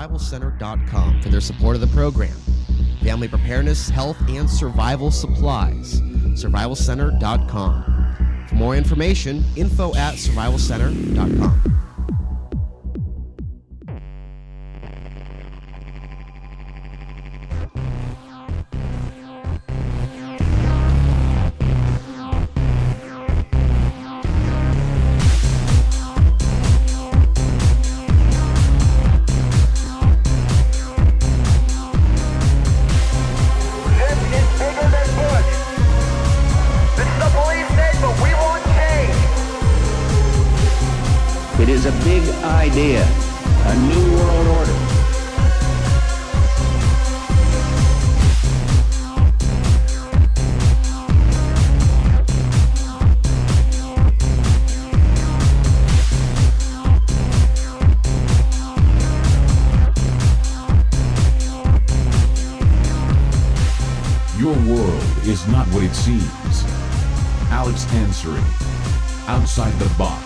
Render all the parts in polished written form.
survivalcenter.com for their support of the program. Family preparedness, health, and survival supplies. survivalcenter.com. For more information, info@survivalcenter.com. It is a big idea, a new world order. Your world is not what it seems. Alex Ansary, Outside the Box.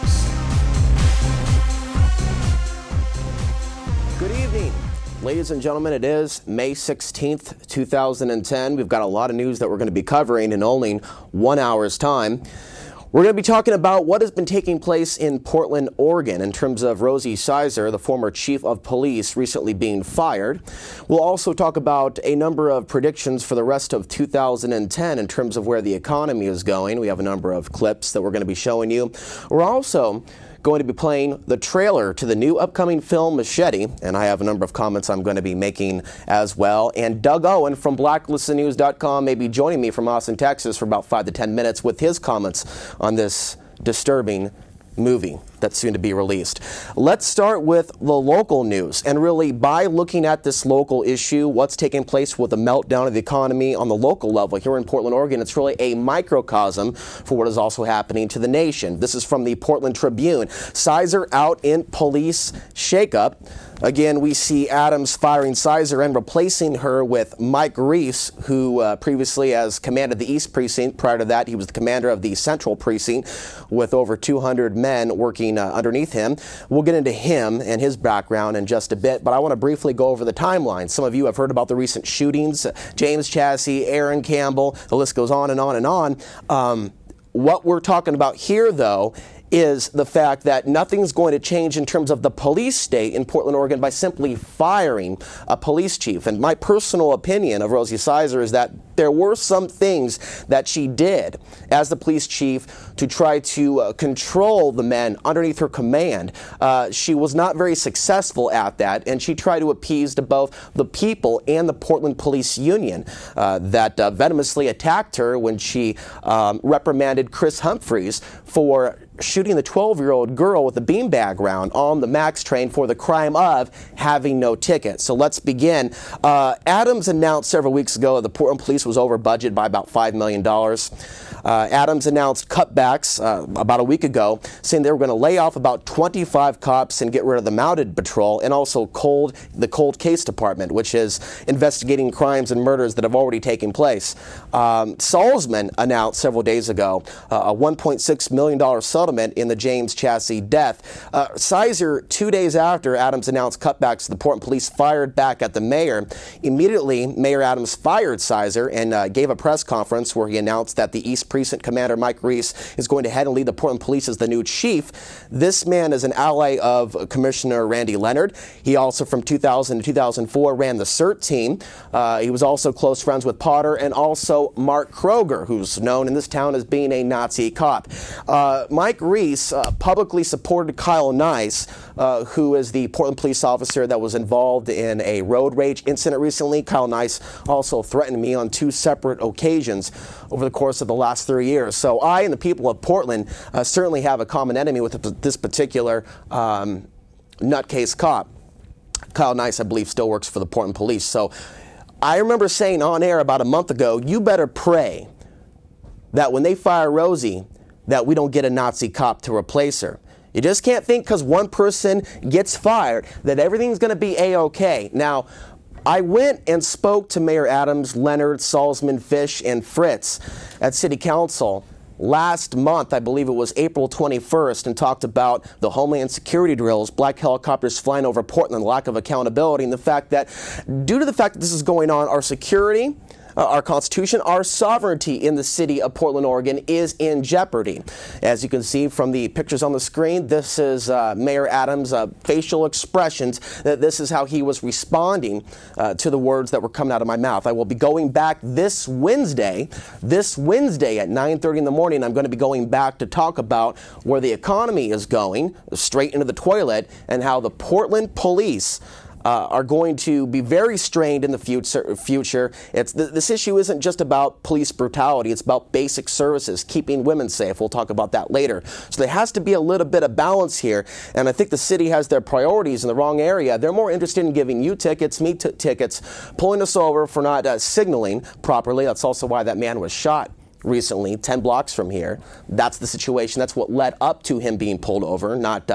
Good evening, ladies and gentlemen. It is May 16th, 2010. We've got a lot of news that we're going to be covering in only 1 hour's time. We're going to be talking about what has been taking place in Portland, Oregon, in terms of Rosie Sizer, the former chief of police, recently being fired. We'll also talk about a number of predictions for the rest of 2010 in terms of where the economy is going. We have a number of clips that we're going to be showing you. We're also going to be playing the trailer to the new upcoming film Machete, and I have a number of comments I'm going to be making as well. And Doug Owen from blacklistednews.com may be joining me from Austin, Texas for about 5 to 10 minutes with his comments on this disturbing movie that's soon to be released. Let's start with the local news, and really by looking at this local issue, what's taking place with the meltdown of the economy on the local level here in Portland, Oregon. It's really a microcosm for what is also happening to the nation. This is from the Portland Tribune. Sizer out in police shakeup. Again, we see Adams firing Sizer and replacing her with Mike Reese, who previously has commanded the East Precinct. Prior to that, he was the commander of the Central Precinct with over 200 men working underneath him. We'll get into him and his background in just a bit, but I want to briefly go over the timeline. Some of you have heard about the recent shootings, James Chassie, Aaron Campbell, the list goes on and on and on. What we're talking about here, though, is the fact that nothing's going to change in terms of the police state in Portland, Oregon by simply firing a police chief. And my personal opinion of Rosie Sizer is that there were some things that she did as the police chief to try to control the men underneath her command. She was not very successful at that, and she tried to appease to both the people and the Portland Police Union that venomously attacked her when she reprimanded Chris Humphreys for shooting the 12-year-old girl with a beanbag round on the MAX train for the crime of having no ticket. So let's begin. Adams announced several weeks ago that the Portland Police was over budget by about $5 million. Adams announced cutbacks about a week ago, saying they were going to lay off about 25 cops and get rid of the mounted patrol, and also the cold case department, which is investigating crimes and murders that have already taken place. Salzman announced several days ago a $1.6 million settlement in the James Chassie death. Sizer, 2 days after Adams announced cutbacks, the Portland Police fired back at the mayor. Immediately, Mayor Adams fired Sizer and gave a press conference where he announced that the East Precinct Commander Mike Reese is going to head and lead the Portland Police as the new chief. This man is an ally of Commissioner Randy Leonard. He also, from 2000 to 2004, ran the CERT team. He was also close friends with Potter and also Mark Kroger, who's known in this town as being a Nazi cop. Mike Reese publicly supported Kyle Nice, who is the Portland police officer that was involved in a road rage incident recently. Kyle Nice also threatened me on 2 separate occasions over the course of the last 3 years. So I and the people of Portland certainly have a common enemy with this particular nutcase cop. Kyle Nice, I believe, still works for the Portland Police. So I remember saying on air about a month ago, you better pray that when they fire Rosie, that we don't get a Nazi cop to replace her. You just can't think because one person gets fired that everything's going to be A-OK. Now, I went and spoke to Mayor Adams, Leonard, Salzman, Fish, and Fritz at City Council last month, I believe it was April 21st, and talked about the Homeland Security drills, black helicopters flying over Portland, lack of accountability, and the fact that due to the fact that this is going on, our security, our Constitution, our sovereignty in the city of Portland, Oregon is in jeopardy. As you can see from the pictures on the screen, this is Mayor Adams' facial expressions. That this is how he was responding to the words that were coming out of my mouth. I will be going back this Wednesday at 9:30 in the morning. I'm going to be going back to talk about where the economy is going, straight into the toilet, and how the Portland police are going to be very strained in the future. This issue isn't just about police brutality. It's about basic services, keeping women safe. We'll talk about that later. So there has to be a little bit of balance here, and I think the city has their priorities in the wrong area. They're more interested in giving you tickets, me tickets, pulling us over for not signaling properly. That's also why that man was shot recently, 10 blocks from here. That's the situation. That's what led up to him being pulled over, not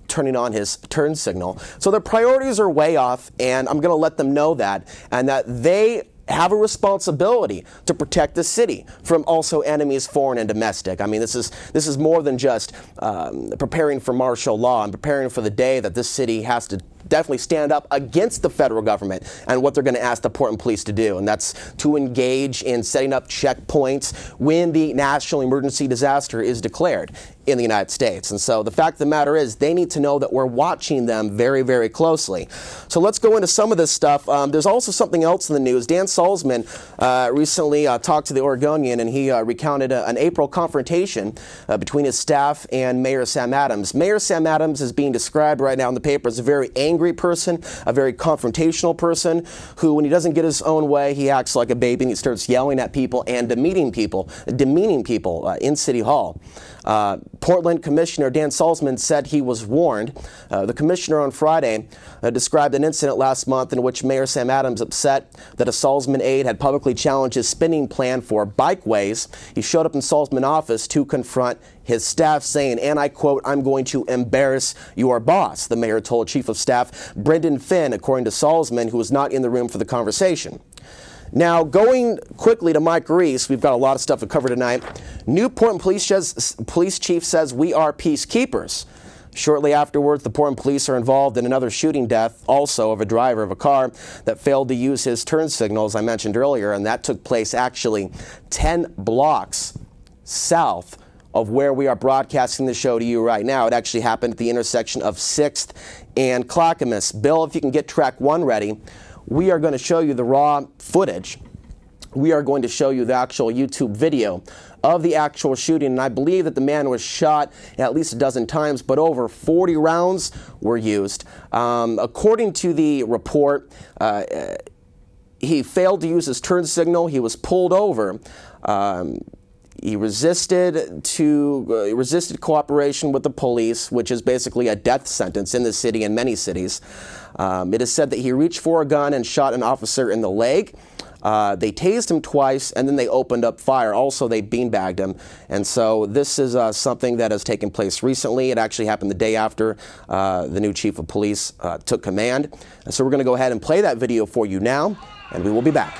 turning on his turn signal. So their priorities are way off, and I'm going to let them know that, and that they have a responsibility to protect the city from also enemies, foreign and domestic. I mean, this is more than just preparing for martial law and preparing for the day that this city has to definitely stand up against the federal government and what they're going to ask the Portland police to do, and that's to engage in setting up checkpoints when the national emergency disaster is declared in the United States. And so the fact of the matter is they need to know that we're watching them very, very closely. So let's go into some of this stuff. There's also something else in the news. Dan Salzman recently talked to the Oregonian, and he recounted an April confrontation between his staff and Mayor Sam Adams. Mayor Sam Adams is being described right now in the paper as a very angry person, a very confrontational person who, when he doesn't get his own way, he acts like a baby and he starts yelling at people and demeaning people in City Hall. Portland Commissioner Dan Salzman said he was warned. The commissioner on Friday described an incident last month in which Mayor Sam Adams upset that a Salzman aide had publicly challenged his spending plan for bikeways. He showed up in Salzman's office to confront his staff, saying, and I quote, "I'm going to embarrass your boss," the mayor told Chief of Staff Brendan Finn, according to Salzman, who was not in the room for the conversation. Now, going quickly to Mike Reese, we've got a lot of stuff to cover tonight. New Portland police chief says we are peacekeepers. Shortly afterwards, the Portland police are involved in another shooting death, also of a driver of a car that failed to use his turn signal, as I mentioned earlier, and that took place actually 10 blocks south of where we are broadcasting the show to you right now. It actually happened at the intersection of 6th and Clackamas. Bill, if you can get track 1 ready, we are going to show you the raw footage. We are going to show you the actual YouTube video of the actual shooting, and I believe that the man was shot at least a dozen times, but over 40 rounds were used. According to the report, he failed to use his turn signal. He was pulled over. He resisted cooperation with the police, which is basically a death sentence in the city and many cities. It is said that he reached for a gun and shot an officer in the leg. They tased him twice, and then they opened up fire. Also, they beanbagged him. And so this is something that has taken place recently. It actually happened the day after the new chief of police took command. And so we're going to go ahead and play that video for you now, and we will be back.